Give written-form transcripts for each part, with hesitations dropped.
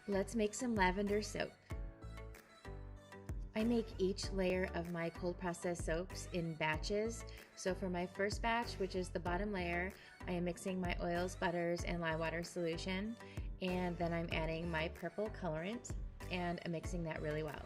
Let's make some lavender soap. I make each layer of my cold process soaps in batches. So for my first batch, which is the bottom layer, I am mixing my oils, butters, and lye water solution. And then I'm adding my purple colorant and mixing that really well.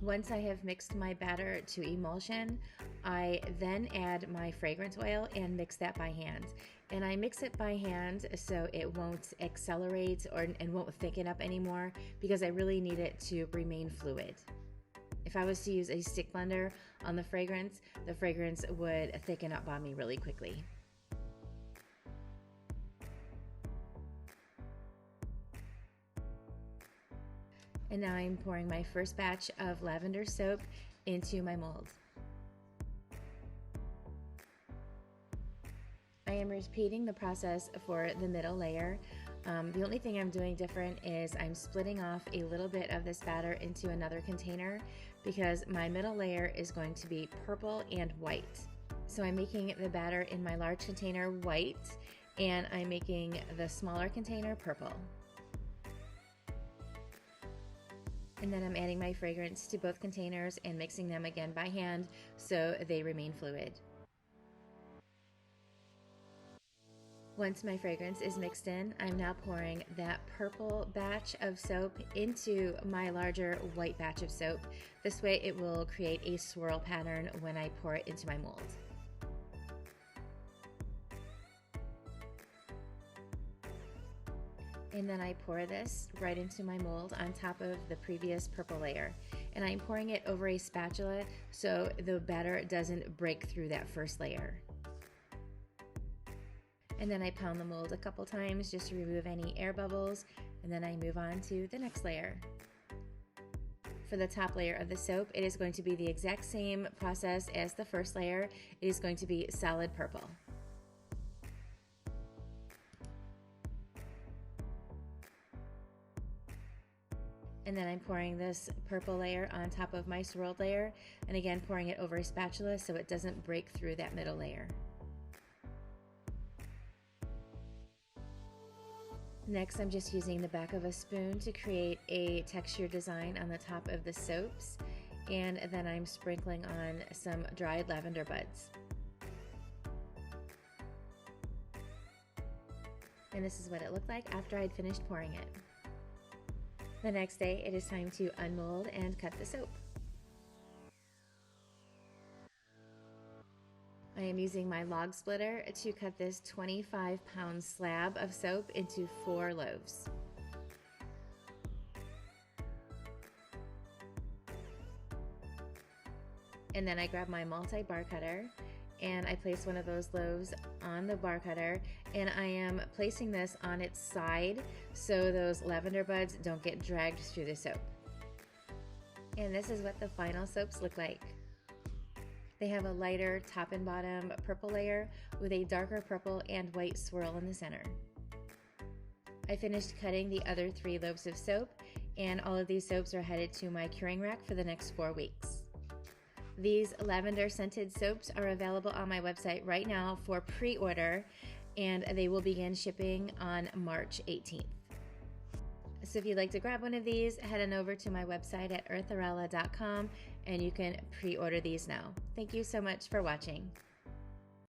Once I have mixed my batter to emulsion, I then add my fragrance oil and mix that by hand. And I mix it by hand so it won't accelerate and won't thicken up anymore, because I really need it to remain fluid. If I was to use a stick blender on the fragrance would thicken up on me really quickly. And now I'm pouring my first batch of lavender soap into my mold. I am repeating the process for the middle layer. The only thing I'm doing different is I'm splitting off a little bit of this batter into another container, because my middle layer is going to be purple and white. So I'm making the batter in my large container white, and I'm making the smaller container purple. And then I'm adding my fragrance to both containers and mixing them again by hand so they remain fluid. Once my fragrance is mixed in, I'm now pouring that purple batch of soap into my larger white batch of soap. This way it will create a swirl pattern when I pour it into my mold. And then I pour this right into my mold on top of the previous purple layer. And I'm pouring it over a spatula so the batter doesn't break through that first layer. And then I pound the mold a couple times just to remove any air bubbles, and then I move on to the next layer. For the top layer of the soap, it is going to be the exact same process as the first layer. It is going to be solid purple. And then I'm pouring this purple layer on top of my swirled layer, and again pouring it over a spatula so it doesn't break through that middle layer. Next, I'm just using the back of a spoon to create a texture design on the top of the soaps, and then I'm sprinkling on some dried lavender buds. And this is what it looked like after I'd finished pouring it. The next day, it is time to unmold and cut the soap. I am using my log splitter to cut this 25-pound slab of soap into 4 loaves. And then I grab my multi-bar cutter and I place one of those loaves on the bar cutter, and I am placing this on its side so those lavender buds don't get dragged through the soap. And this is what the final soaps look like. They have a lighter top and bottom purple layer with a darker purple and white swirl in the center. I finished cutting the other 3 loaves of soap, and all of these soaps are headed to my curing rack for the next 4 weeks. These lavender scented soaps are available on my website right now for pre-order, and they will begin shipping on March 18th. So if you'd like to grab one of these, head on over to my website at eartherella.com and you can pre-order these now. Thank you so much for watching.